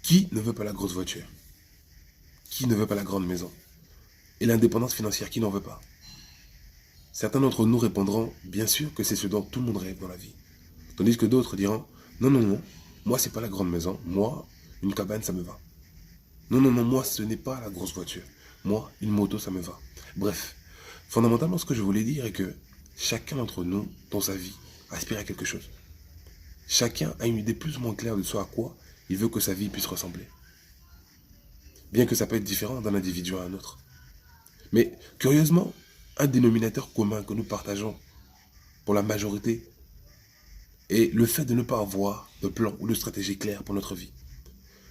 Qui ne veut pas la grosse voiture? Qui ne veut pas la grande maison? Et l'indépendance financière, qui n'en veut pas? Certains d'entre nous répondront, bien sûr que c'est ce dont tout le monde rêve dans la vie. Tandis que d'autres diront, non, non, non, moi c'est pas la grande maison, moi, une cabane ça me va. Non, non, non, moi ce n'est pas la grosse voiture. Moi, une moto ça me va. Bref, fondamentalement ce que je voulais dire est que chacun d'entre nous, dans sa vie, aspire à quelque chose. Chacun a une idée plus ou moins claire de ce à quoi il veut que sa vie puisse ressembler. Bien que ça peut être différent d'un individu à un autre. Mais curieusement, un dénominateur commun que nous partageons pour la majorité est le fait de ne pas avoir de plan ou de stratégie claire pour notre vie.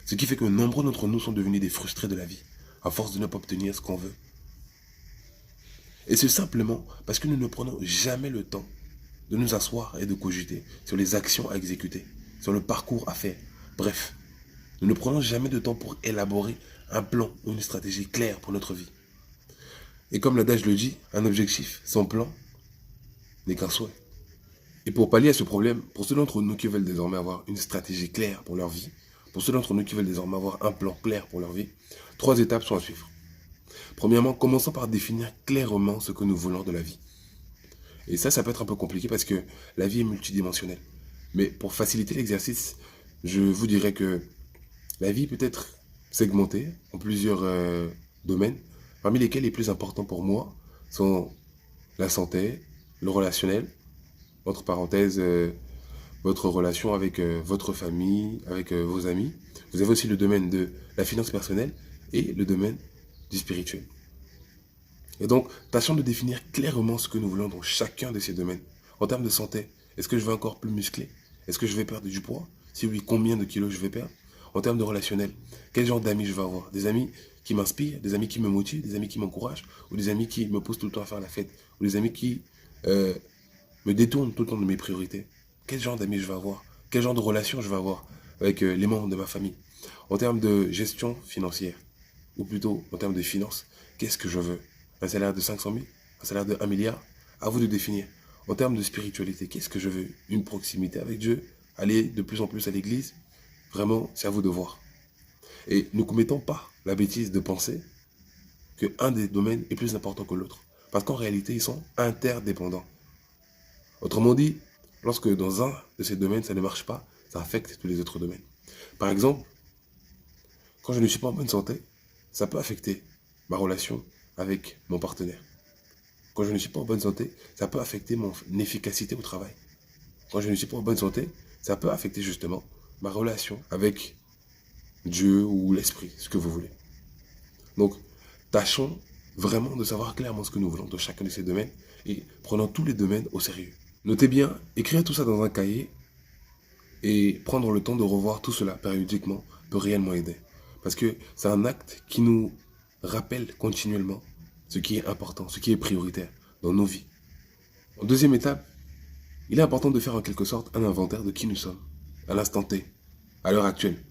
Ce qui fait que nombreux d'entre nous sont devenus des frustrés de la vie, à force de ne pas obtenir ce qu'on veut. Et c'est simplement parce que nous ne prenons jamais le temps de nous asseoir et de cogiter sur les actions à exécuter, sur le parcours à faire. Bref, nous ne prenons jamais de temps pour élaborer un plan ou une stratégie claire pour notre vie. Et comme l'adage le dit, un objectif sans plan n'est qu'un souhait. Et pour pallier à ce problème, pour ceux d'entre nous qui veulent désormais avoir une stratégie claire pour leur vie, pour ceux d'entre nous qui veulent désormais avoir un plan clair pour leur vie, 3 étapes sont à suivre. Premièrement, commençons par définir clairement ce que nous voulons de la vie. Et ça peut être un peu compliqué parce que la vie est multidimensionnelle. Mais pour faciliter l'exercice, je vous dirais que la vie peut être segmentée en plusieurs domaines, parmi lesquels les plus importants pour moi sont la santé, le relationnel, entre parenthèses, votre relation avec votre famille, avec vos amis. Vous avez aussi le domaine de la finance personnelle et le domaine du spirituel. Et donc, tâchons de définir clairement ce que nous voulons dans chacun de ces domaines. En termes de santé, est-ce que je veux encore plus muscler? Est-ce que je vais perdre du poids? Si oui, combien de kilos je vais perdre? En termes de relationnel, quel genre d'amis je vais avoir? Des amis qui m'inspirent, des amis qui me motivent, des amis qui m'encouragent, ou des amis qui me poussent tout le temps à faire la fête, ou des amis qui me détournent tout le temps de mes priorités? Quel genre d'amis je vais avoir? Quel genre de relation je vais avoir avec les membres de ma famille? En termes de gestion financière, ou plutôt en termes de finances, qu'est-ce que je veux? Un salaire de 500 000? Un salaire de 1 milliard? À vous de définir. En termes de spiritualité, qu'est-ce que je veux? Une proximité avec Dieu? Aller de plus en plus à l'église? Vraiment, c'est à vous de voir. Et ne commettons pas la bêtise de penser qu'un des domaines est plus important que l'autre. Parce qu'en réalité, ils sont interdépendants. Autrement dit, lorsque dans un de ces domaines, ça ne marche pas, ça affecte tous les autres domaines. Par exemple, quand je ne suis pas en bonne santé, ça peut affecter ma relation avec mon partenaire. Quand je ne suis pas en bonne santé, ça peut affecter mon efficacité au travail. Quand je ne suis pas en bonne santé, ça peut affecter justement ma relation avec Dieu ou l'esprit, ce que vous voulez. Donc, tâchons vraiment de savoir clairement ce que nous voulons dans chacun de ces domaines et prenons tous les domaines au sérieux. Notez bien, écrire tout ça dans un cahier et prendre le temps de revoir tout cela périodiquement peut réellement aider. Parce que c'est un acte qui nous rappelle continuellement ce qui est important, ce qui est prioritaire dans nos vies. En deuxième étape, il est important de faire en quelque sorte un inventaire de qui nous sommes, à l'instant T, à l'heure actuelle.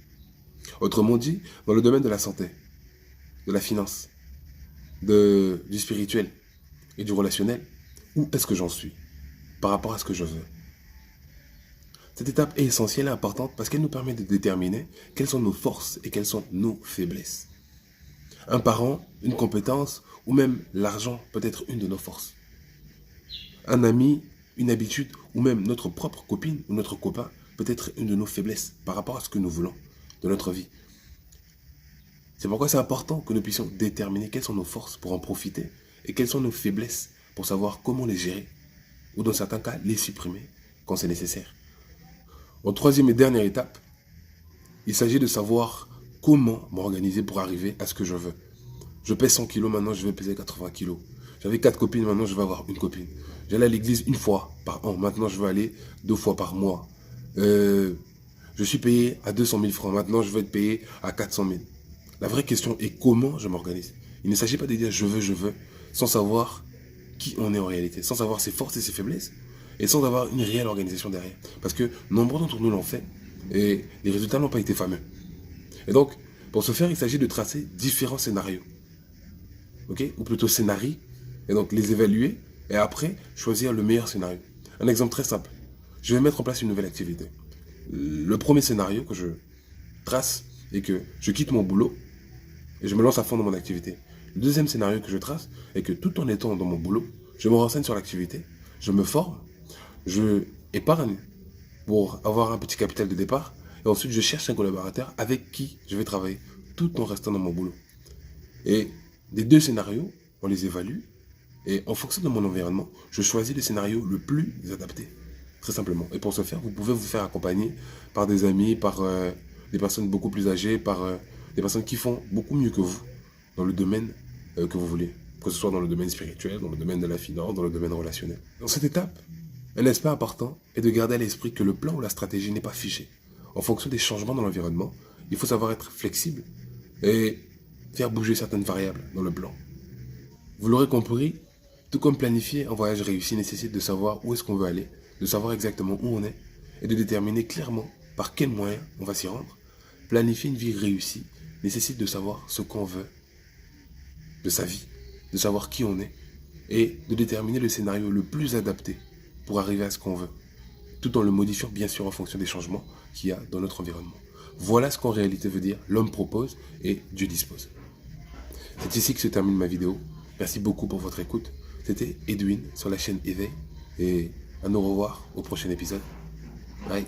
Autrement dit, dans le domaine de la santé, de la finance, du spirituel et du relationnel, où est-ce que j'en suis par rapport à ce que je veux? Cette étape est essentielle et importante parce qu'elle nous permet de déterminer quelles sont nos forces et quelles sont nos faiblesses. Un parent, une compétence ou même l'argent peut être une de nos forces. Un ami, une habitude ou même notre propre copine ou notre copain peut être une de nos faiblesses par rapport à ce que nous voulons de notre vie. C'est pourquoi c'est important que nous puissions déterminer quelles sont nos forces pour en profiter et quelles sont nos faiblesses pour savoir comment les gérer ou dans certains cas les supprimer quand c'est nécessaire. En troisième et dernière étape, il s'agit de savoir comment m'organiser pour arriver à ce que je veux. Je pèse 100 kilos, maintenant je vais peser 80 kilos. J'avais 4 copines, maintenant je vais avoir une copine. J'allais à l'église une fois par an, maintenant je vais aller 2 fois par mois. Je suis payé à 200 000 francs, maintenant je vais être payé à 400 000. La vraie question est comment je m'organise. Il ne s'agit pas de dire je veux, sans savoir qui on est en réalité, sans savoir ses forces et ses faiblesses, et sans avoir une réelle organisation derrière. Parce que nombreux d'entre nous l'ont fait, et les résultats n'ont pas été fameux. Et donc, pour ce faire, il s'agit de tracer différents scénarios. Ok? Ou plutôt scénarios, et donc les évaluer, et après, choisir le meilleur scénario. Un exemple très simple. Je vais mettre en place une nouvelle activité. Le premier scénario que je trace, et que je quitte mon boulot et je me lance à fond dans mon activité. Le deuxième scénario que je trace est que tout en étant dans mon boulot, je me renseigne sur l'activité, je me forme, je épargne pour avoir un petit capital de départ et ensuite je cherche un collaborateur avec qui je vais travailler tout en restant dans mon boulot. Et les deux scénarios, on les évalue et en fonction de mon environnement, je choisis le scénario le plus adapté. Très simplement. Et pour ce faire, vous pouvez vous faire accompagner par des amis, par des personnes beaucoup plus âgées, par des personnes qui font beaucoup mieux que vous dans le domaine que vous voulez. Que ce soit dans le domaine spirituel, dans le domaine de la finance, dans le domaine relationnel. Dans cette étape, un aspect important est de garder à l'esprit que le plan ou la stratégie n'est pas figé. En fonction des changements dans l'environnement, il faut savoir être flexible et faire bouger certaines variables dans le plan. Vous l'aurez compris, tout comme planifier un voyage réussi nécessite de savoir où est-ce qu'on veut aller, de savoir exactement où on est et de déterminer clairement par quels moyens on va s'y rendre. Planifier une vie réussie nécessite de savoir ce qu'on veut de sa vie, de savoir qui on est et de déterminer le scénario le plus adapté pour arriver à ce qu'on veut, tout en le modifiant bien sûr en fonction des changements qu'il y a dans notre environnement. Voilà ce qu'en réalité veut dire l'homme propose et Dieu dispose. C'est ici que se termine ma vidéo. Merci beaucoup pour votre écoute. C'était Edwin sur la chaîne Éveil et à nous revoir au prochain épisode. Bye.